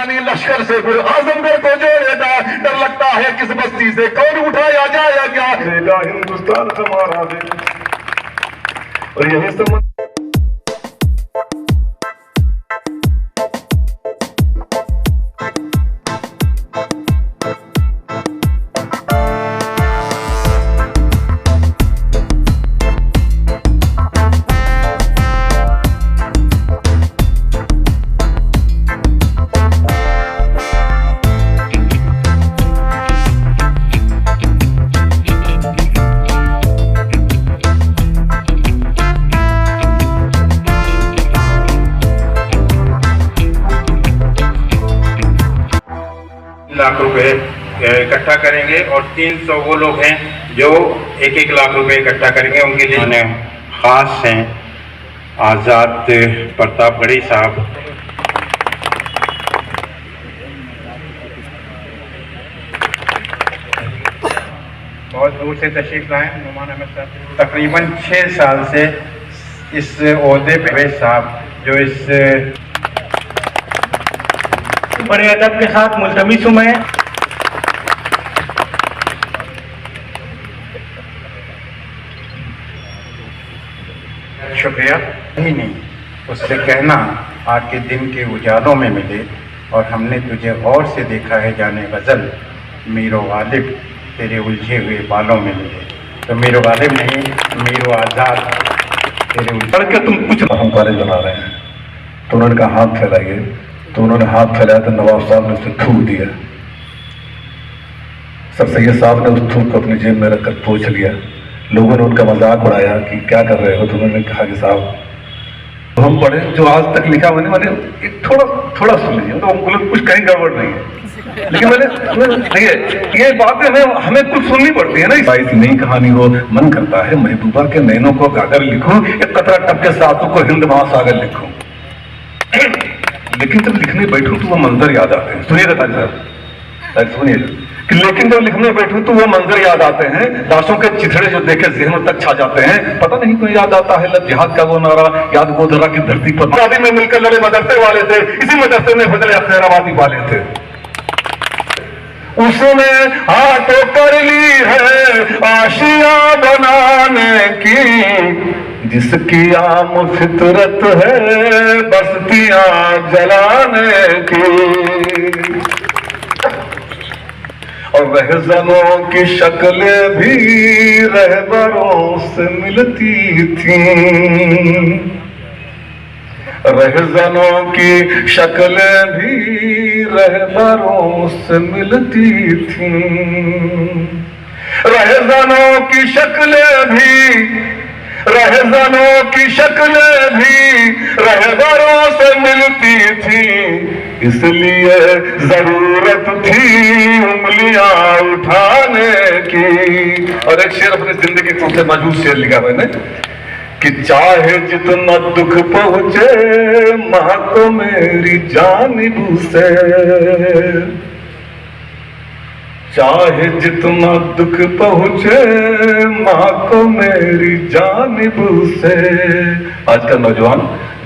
پاکستانی لشکر سے پھر اعظم گڑھ کو جوڑے گا. ڈر لگتا ہے کس بستی سے کون اٹھایا جائے گا. بیٹا ہندوستان ہمارا ہے اور یہی سمجھ لاکھ روپے اکٹھا کریں گے اور 300 وہ لوگ ہیں جو 1-1 لاکھ روپے اکٹھا کریں گے. ان کے لیے خاص ہیں آزاد پرتاپ گڑھی صاحب. بہت دور سے تشریف لائے نعمان احمد صاحب. تقریباً 6 سال سے اس عہدے پہ صاحب جو اس بڑے ادب کے ساتھ ملتمس ہوں میں. شکریہ ہی نہیں اس سے کہنا آج کے دن کے اجالوں میں ملے اور ہم نے تجھے غور سے دیکھا ہے جانے غزل میر و غالب تیرے الجھے ہوئے بالوں میں ملے. تو میر و غالب نہیں میر و آزاد تیرے پڑھ کے تم کچھ ہم کالج بنا رہے ہیں تو انہوں نے کہا ہاتھ پھیلائیے تو انہوں نے ہاتھ پھیلایا تو نواب صاحب نے اسے تھوک دیا. سر سید صاحب نے اس تھوک کو اپنی جیب میں رکھ کر پوچھ لیا. لوگوں نے ان کا مذاق اڑایا کہ کیا کر رہے ہو. تو انہوں نے کہا کہ صاحب ہم پڑھے جو آج تک لکھا میں نے ایک تھوڑا سن لیجیے تو کچھ کہیں گڑبڑ نہیں ہے لیکن میں نے یہ باتیں ہمیں کچھ سننی پڑتی ہے نا. ایسی نئی کہانی ہو من کرتا ہے محبوبہ کے نینوں کو گاگر لکھوں ایک قطرہ ٹپ کے ساتھوں کو ہند مہاساگر لکھوں. لیکن جب لکھنے بیٹھوں تو وہ منظر یاد آتے ہیں. سنیے گا صاحب سنیے کہ لیکن جب لکھنے بیٹھوں تو وہ منظر یاد آتے ہیں. لاشوں کے چتھڑے جو دیکھے ذہنوں تک چھا جاتے ہیں. پتہ نہیں کوئی یاد آتا ہے لب جہاد کا وہ نعرہ یاد گودھرا کی دھرتی پر شادی میں مل کر لڑے مدرسے والے تھے. اسی مدرسے میں فضل خیر آبادی والے تھے. اس نے ہاتھوں کر لی ہے آشیاں بنانے کی جس کی عام فطرت ہے بستیاں جلانے کی. اور رہزنوں کی شکلیں بھی رہبروں سے ملتی تھیں. رہزنوں کی شکلیں بھی رہبروں سے ملتی تھیں. رہزنوں کی شکلیں بھی رہبروں سے ملتی تھیں. اس لیے ضرورت تھی انگلیاں اٹھانے کی. اور ایک شعر اپنی زندگی سے موجود شعر لکھا میں نے کہ چاہے جتنا دکھ پہنچے ماں کو میری جانب سے. چاہے جتنا دکھ پہنچے ماں کو میری جانب سے. آج کا نوجوان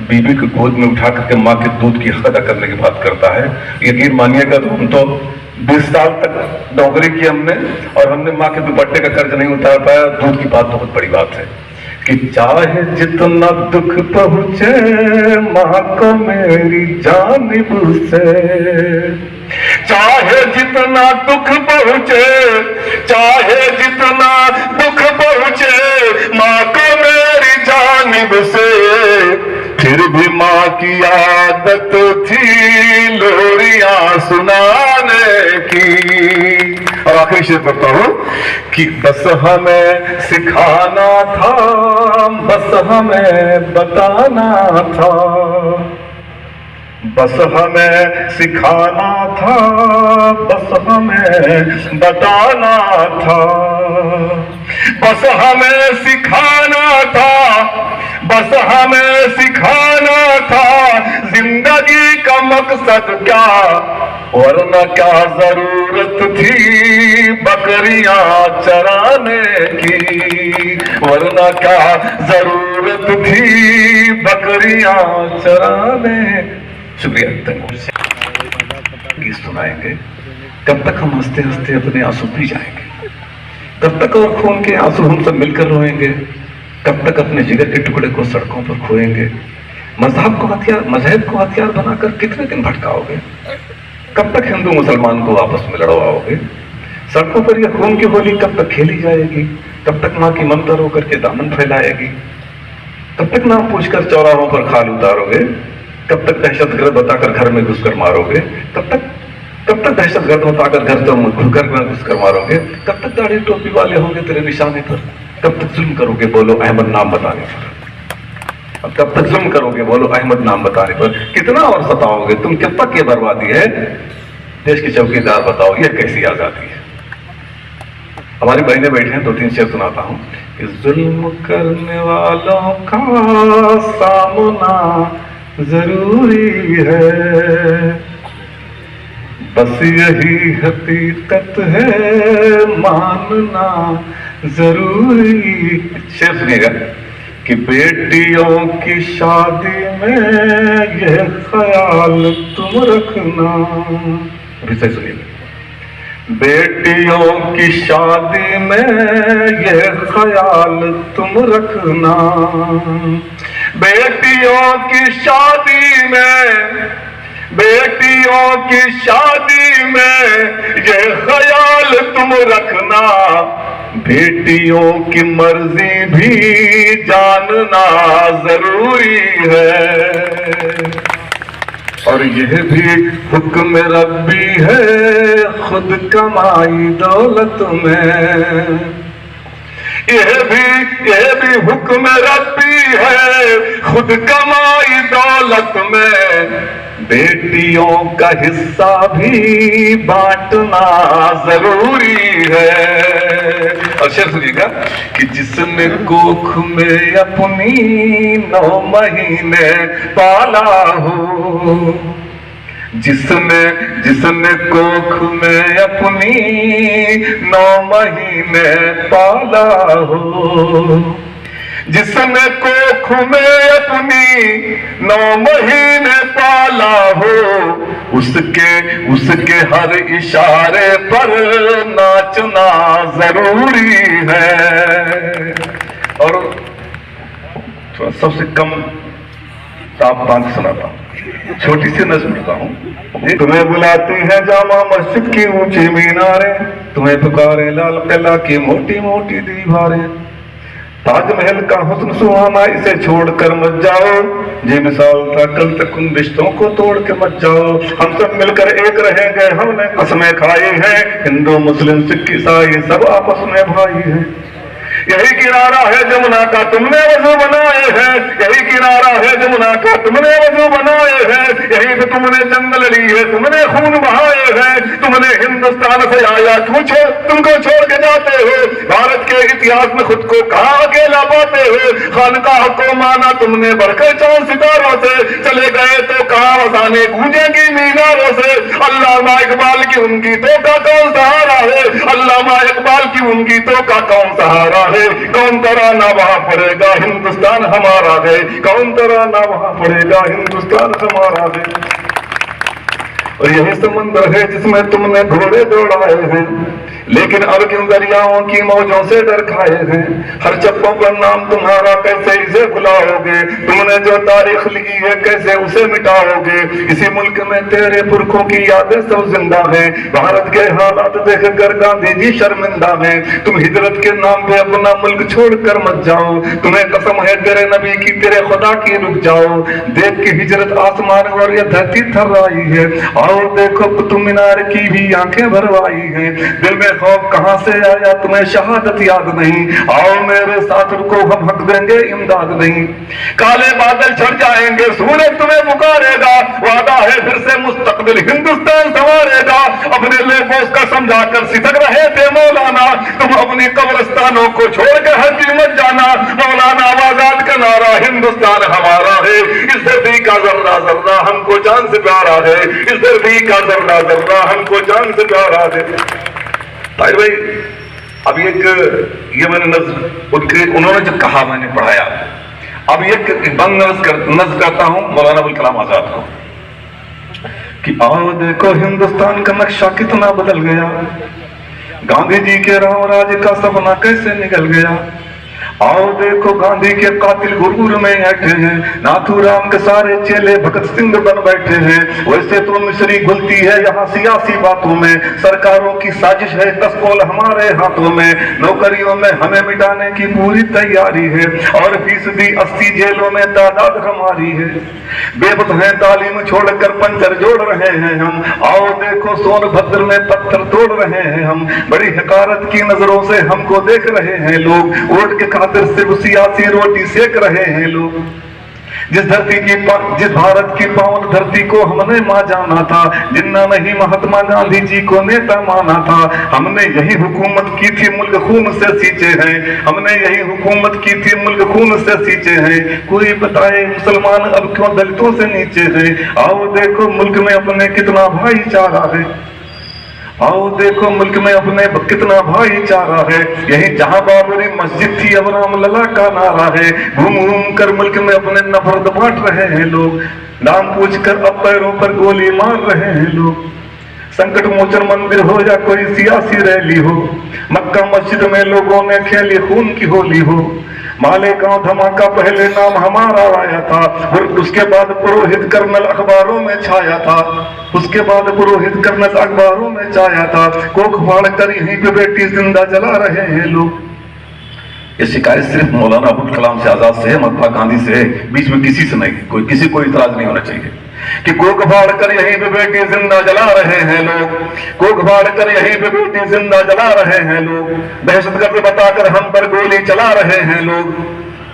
بیوی کو گود میں اٹھا کر کے ماں کے دودھ کی حق ادا کرنے کی بات کرتا ہے. یقین مانیے گا ہم تو 20 سال تک نوکری کی ہم نے اور ہم نے ماں کے دوپٹے کا قرض نہیں اتار پایا. دودھ کی بات بہت بڑی بات ہے کہ چاہے جتنا دکھ پہنچے ماں کو میری جانب سے. چاہے جتنا دکھ پہنچے ماں کو میری جانب سے. پھر بھی ماں کی عادت تھی لوریاں سنانے کی. اور آخری شعر پڑھتا ہوں کہ بس ہمیں سکھانا تھا بس ہمیں بتانا تھا. بس ہمیں سکھانا تھا بس ہمیں بتانا تھا. بس ہمیں سکھانا تھا زندگی کا مقصد کیا. ورنہ کیا ضرورت تھی بکریاں چرانے کی. ورنہ کیا ضرورت تھی بکریاں چرانے. شکریہ. गीत सुनाएंगे, कब तक हम हंसते हंसते अपने आंसू पी जाएंगे, कब तक और खून के आंसू हम सब मिलकर रोएंगे, कब तक अपने जिगर के टुकड़े को सड़कों पर खोएंगे, मजहब को हथियार बनाकर कितने दिन भटकाओगे, कब तक हिंदू मुसलमान को आपस में लड़वाओगे, सड़कों पर यह खून की होली कब तक खेली जाएगी, कब तक माँ की ममता रो करके दामन फैलाएगी, कब तक नाम पूछकर चौराहों पर खाल उतारोगे, कब तक दहशतगर्द बताकर घर में घुसकर मारोगे, कब तक दहशतगर्द बताकर घर में घुसकर मारोगे, कब तक दाढ़ी टोपी वाले होंगे तेरे निशाने पर, कब तक जुल्म करोगे बोलो अहमद नाम बताने पर, अब कब तक जुल्म करोगे बोलो अहमद नाम बताने पर, कितना और सताओगे तुम, कब तक ये बर्बादी है, देश के चौकीदार बताओ ये कैसी आजादी है। हमारी बहनें बैठे हैं, 2-3 शेर सुनाता हूं कि जुल्म करने वालों का सामना जरूरी है, बस यही हकीकत है मानना जरूरी। शेर सुनिएगा कि बेटियों की शादी में यह ख्याल तुम रखना, अभी सही सुनिएगा, बेटियों की शादी में ये ख्याल तुम रखना, बेटियों की शादी में ये ख्याल तुम रखना, बेटियों की मर्जी भी जानना जरूरी है, और यह भी हुक्म रब्बी है खुद कमाई दौलत में, यह भी हुक्म रब्बी है खुद कमाई दौलत में, बेटियों का हिस्सा भी बांटना जरूरी है। और शेर सुनिएगा कि जिसने कोख में अपनी 9 महीने पाला हो, जिसने कोख में अपनी 9 महीने पाला हो, जिसने कोख में अपनी 9 महीने पाला हो, उसके हर इशारे पर नाचना जरूरी है। और थोड़ा सबसे कम ताप बांध सुनाता हूँ, छोटी सी नज़्म सुनाता हूँ। तुम्हें बुलाती है जामा मस्जिद की ऊंची मीनारें, तुम्हें पुकारे लाल किला की मोटी मोटी दीवारें, ताजमहल का हुस्न सुहाना इसे छोड़कर मत जाओ, ये मिसाल था कल तक उन रिश्तों को तोड़ के मत जाओ, हम सब मिलकर एक रहेंगे, हमने कसमें खाई है, हिंदू मुस्लिम सिख ईसाई सब आपस में भाई है, यही किनारा है जमुना का तुमने वजू बनाए हैं, यही किनारा है जमुना का तुमने वजू बनाए हैं, यही पे तुमने जंगल ली है, तुमने खून बहाए हैं, तुमने हिंदुस्तान से आया क्यों तुमको छोड़ के जाते हो, भारत के इतिहास में खुद को कहाँ अकेला पाते हो, खानकाह को माना तुमने बढ़कर 4 सितारों से, चले गए तो कहाँ वसाने गूंजेगी मीनारों से, अल्लामा इकबाल की उन गीतों का कौन सहारा है, अल्लामा इकबाल की उन गीतों का कौन सहारा है, कौन तराना वहां पड़ेगा हिंदुस्तान हमारा है, कौन तराना वहां पड़ेगा हिंदुस्तान हमारा है। और यही समंदर है जिसमें तुमने घोड़े दौड़ाए हैं, लेकिन अब किन दरियाओं की मौजों से डर खाए हैं, हर चप्पों पर नाम तुम्हारा कैसे इसे भुलाओगे, तुमने जो तारीख लिखी है कैसे उसे मिटाओगे, इसी मुल्क में तेरे पुरखों की यादें सब जिंदा है, भारत के हालात देख कर गांधी जी शर्मिंदा है, तुम हिजरत के नाम पे अपना मुल्क छोड़ कर मत जाओ, तुम्हें कसम है तेरे नबी की तेरे खुदा की रुक जाओ, देख के हिजरत आसमान और ये धरती थर्राई है, आओ देखो कुतुब मीनार की भी आंखें भरवाई है, दिल में खौफ कहां से आया तुम्हें शहादत याद नहीं, आओ मेरे साथ रुको हम हक देंगे इमदाद नहीं, काले बादल छट जाएंगे सूरज तुम्हें पुकारेगा, वादा है फिर से मुस्तकबिल हिंदुस्तान संवारेगा, अपने लेबोस का समझाकर सिसक रहे थे मौलाना, तुम अपनी कब्रिस्तानों को छोड़ के हज मत जाना, मौलाना आजाद का नारा हिंदुस्तान हमारा है, इस धरती का जर्रा जर्रा हमको जान से प्यारा है, इस धरती का जर्रा जर्रा हमको जान से प्यारा है। भाई अब एक ये मैंने उन्होंने जो कहा मैंने पढ़ाया, अब एक बंद नज़्म करता हूं मौलाना अबुल कलाम आजाद को। कि आओ देखो हिंदुस्तान का नक्शा कितना बदल गया, गांधी जी के राम राज का सपना कैसे निकल गया। आओ देखो गांधी के कातिल गुरगुर में बैठे हैं, नाथूराम के सारे चेले भगत सिंह बन बैठे हैं। वैसे तो मिश्री घुलती है यहाँ सियासी बातों में, सरकारों की साजिश है 10 पोल हमारे हाथों में। नौकरियों में हमें मिटाने की पूरी तैयारी है और फीसदी 80 जेलों में तादाद हमारी है। बेबस है तालीम छोड़कर पंचर जोड़ रहे हैं हम, आओ देखो सोनभद्र में पत्थर तोड़ रहे हैं हम। बड़ी हकारत की नजरों से हमको देख रहे हैं लोग, वोट के खातिर सिर्फ सियासी रोटी सेक रहे हैं लोग। जिस भारत की पावन धरती को हमने मां जाना था, जिन्ना नहीं महात्मा गांधी जी को नेता माना था। हमने यही हुकूमत की थी मुल्क खून से सींचे हैं, हमने यही हुकूमत की थी मुल्क खून से सींचे हैं। कोई बताए मुसलमान अब क्यों दलितों से नीचे हैं। आओ देखो मुल्क में अपने कितना भाईचारा है, आओ देखो मुल्क में अपने कितना भाईचारा है। यही जहां बाबरी मस्जिद थी अब राम लला का नारा है। घूम घूम कर मुल्क में अपने नफरत बांट रहे हैं लोग, नाम पूछकर अब पैरों पर गोली मार रहे हैं लोग। संकट मोचन मंदिर हो या कोई सियासी रैली हो, मक्का मस्जिद में लोगों ने खेली खून की होली हो। मालेगांव धमाका पहले नाम हमारा आया था, और उसके बाद पुरोहित कर्नल अखबारों में छाया था, उसके बाद पुरोहित कर्नल अखबारों में छाया था। कोख फाड़ कर यहीं पे बेटी जिंदा जला रहे हैं लोग। ये शिकायत सिर्फ मौलाना अबुल कलाम से, आजाद से, महात्मा गांधी से, बीच में किसी से नहीं, कोई किसी को इतराज नहीं होना चाहिए कि कोख फाड़ कर यहीं पे बेटी जिंदा जला रहे हैं लोग, कोख फाड़ कर यहीं पे बेटी जिंदा जला रहे हैं लोग। दहशतगर्द बताकर हम पर गोली चला रहे हैं लोग,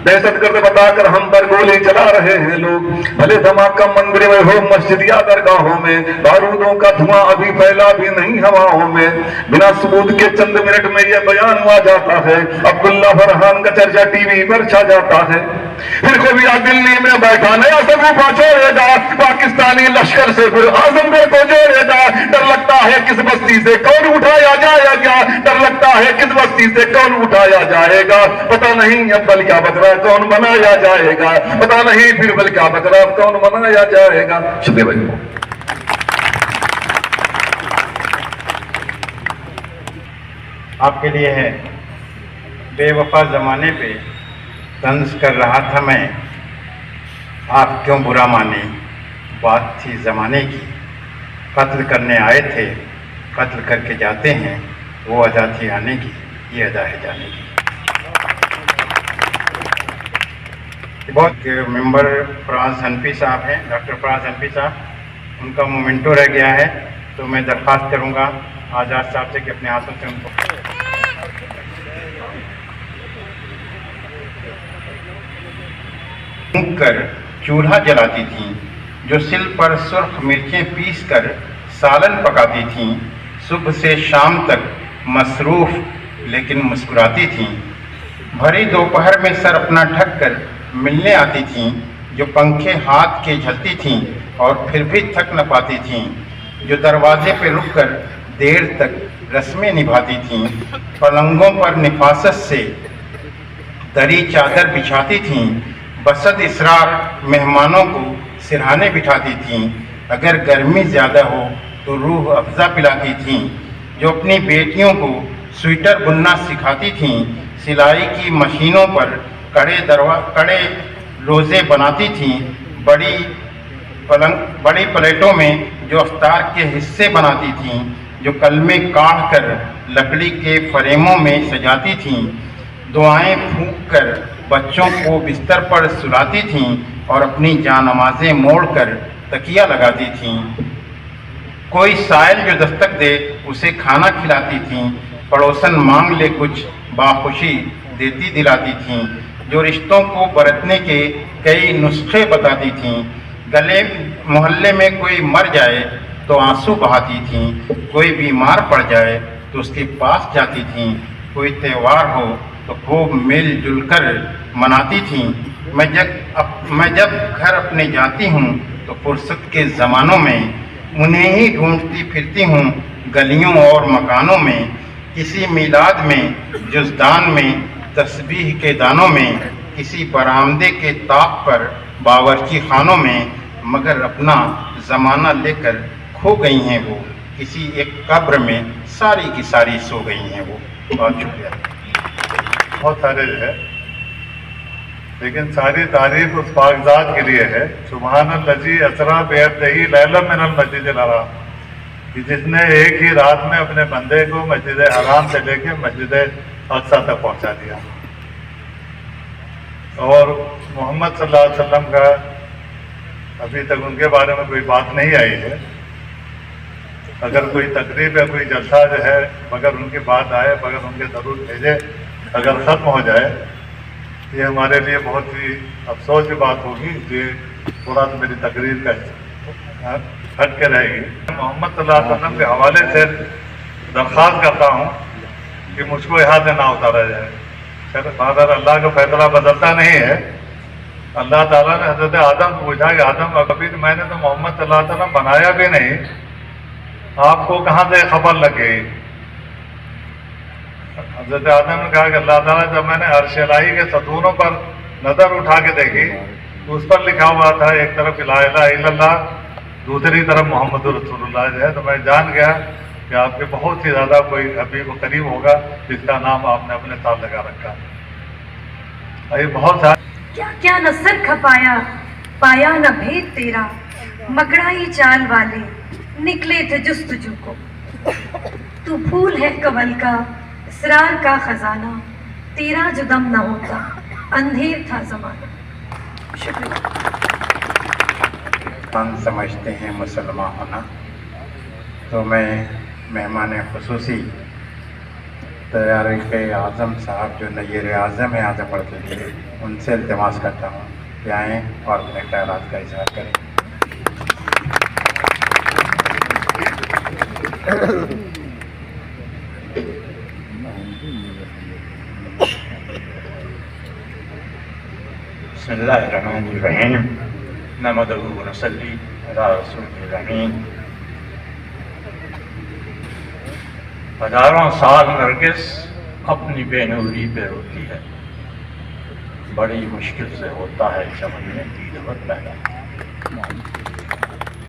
दहशतगर्द बताकर हम पर गोली चला रहे हैं लोग। भले धमाका मंदिर में हो मस्जिद या दरगाहों में, बारूदों का धुआं अभी फैला भी नहीं हवाओं में। बिना सबूत के चंद मिनट में यह बयान हुआ जाता है, अब्दुल्ला फरहान का चर्चा टीवी पर छा जाता है। फिर कभी दिल्ली में बैठा नया सगुफा छोड़ेगा, पाकिस्तानी लश्कर से फिर आजमगढ़ को जोड़ेगा। डर लगता है किस बस्ती से कौन उठाया जाएगा, डर लगता है किस बस्ती से कौन उठाया जाएगा। पता नहीं अब बल क्या बकरा कौन बनाया जाएगा, पता नहीं फिर बल क्या बकरा कौन बनाया जाएगा। शुक्रिया भाई। आपके लिए है, बेवफा जमाने पे तंज कर रहा था मैं, आप क्यों बुरा माने, बात थी जमाने की। कत्ल करने आए थे, कत्ल करके जाते हैं, वो अदा थी आने की, ये अदा है जाने की। बहुत मेंबर फराज हनफी साहब हैं, डॉक्टर फराज हनफी साहब, उनका मोमेंटो रह गया है, तो मैं दरख्वास्त करूंगा आज़ाद साहब से कि अपने हाथों से उनको कर चूल्हा जलाती थीं, जो सिल पर सुर्ख मिर्चें पीस कर सालन पकाती थीं। सुबह से शाम तक मसरूफ लेकिन मुस्कुराती थीं। भरी दोपहर में सर अपना ढक कर मिलने आती थीं, जो पंखे हाथ के झलती थीं और फिर भी थक न पाती थीं। जो दरवाजे पे रुककर देर तक रस्में निभाती थीं। पलंगों पर निफासत से दरी चादर बिछाती थीं। बसत इसरार मेहमानों को सिरहाने बिठाती थीं। अगर गर्मी ज़्यादा हो तो रूह अफ़ज़ा पिलाती थीं। जो अपनी बेटियों को स्वेटर बुनना सिखाती थीं। सिलाई की मशीनों पर कड़े रोज़े बनाती थीं। बड़ी प्लेटों में जो अफ्तार के हिस्से बनाती थीं। जो कलमे काढ़ कर लकड़ी के फ्रेमों में सजाती थीं। दुआएं फूंक कर बच्चों को बिस्तर पर सुलाती थीं और अपनी जानमाज़ें मोड़ कर तकिया लगाती थीं। कोई साइल जो दस्तक दे उसे खाना खिलाती थीं। पड़ोसन मांग ले कुछ बाखुशी देती दिलाती थीं। जो रिश्तों को बरतने के कई नुस्खे बताती थीं। गले मोहल्ले में कोई मर जाए तो आंसू बहाती थीं। कोई बीमार पड़ जाए तो उसके पास जाती थीं। कोई त्यौहार हो तो खूब मिलजुल कर मनाती थीं। मैं जब घर अपने जाती हूँ तो फुर्सत के ज़मानों में उन्हें ही ढूंढती फिरती हूँ गलियों और मकानों में। किसी मीलाद में, जुज़दान में, तस्बीह के दानों में, किसी बरामदे के ताक पर, बावर्ची खानों में, मगर अपना ज़माना लेकर खो गई हैं वो, किसी एक कब्र में सारी की सारी सो गई हैं वो। बहुत शुक्रिया। बहुत सारे है, लेकिन सारी तारीफ उस पाकज़ात के लिए है, सुब्हानल्लज़ी असरा बिअब्दिही लैलन मिनल मस्जिदिल हराम, कि जिसने एक ही रात में अपने बंदे को मस्जिद हराम से लेके मस्जिद अक्सा तक पहुंचा दिया। और मोहम्मद सल्लल्लाहु अलैहि वसल्लम का अभी तक उनके बारे में कोई बात नहीं आई है। अगर कोई तकरीब या कोई जलसा जो है बगैर उनकी बात आए, बगैर उनके दरूद भेजे अगर ख़त्म हो जाए, ये हमारे लिए बहुत ही अफसोस की बात होगी। ये थोड़ा सा मेरी तकरीर का हट के रहेगी। मोहम्मद सल्लल्लाहु अलैहि वसल्लम के हवाले से दरख्वास्त करता हूँ कि मुझको यहाँ से ना उतारा जाए। फादर, अल्लाह का फैसला बदलता नहीं है। अल्लाह ताला ने हज़रत आदम को पूछा कि आदम, कभी तो मैंने तो मोहम्मद सल्लल्लाहु अलैहि वसल्लम बनाया भी नहीं, आपको कहाँ से खबर लग गई? हज़रत आदम ने कहा कि अल्लाह ताला, जब मैंने अर्श इलाही के सतूनों पर नज़र उठा के देखी तो उस पर लिखा हुआ था एक तरफ ला इलाहा इल्लल्लाह, दूसरी तरफ मोहम्मद रसूलुल्लाह जो है, तो मैं जान गया कि आपके बहुत ही ज़्यादा कोई हबीब करीब होगा जिसका नाम आपने अपने साथ लगा रखा। ये बहुत सारे क्या क्या न सर खपाया, पाया न भेद तेरा, मकड़ाई चाल वाले निकले थे जुस्तजू को। तू फूल है कवल का, इसरार का खजाना, तेरा जो दम न होता अंधेर था जमाना। शुक्रिया। हम समझते हैं मुसलमान होना, तो मैं मेहमान खुसूसी तैयारी के आज़म साहब जो नैयर आज़म है आज़मगढ़ के लिए, उनसे इल्तिमास करता हूँ कि आएँ और अपने ख्यालात का इजहार करें। बिस्मिल्लाहिर्रहमानिर्रहीम, नहमदुहु व नसल्ली अला रसूलिल अमीन। हजारों साल नरगिस अपनी बेनूरी पे रोती है, बड़ी मुश्किल से होता है चमन में दीद पैदा।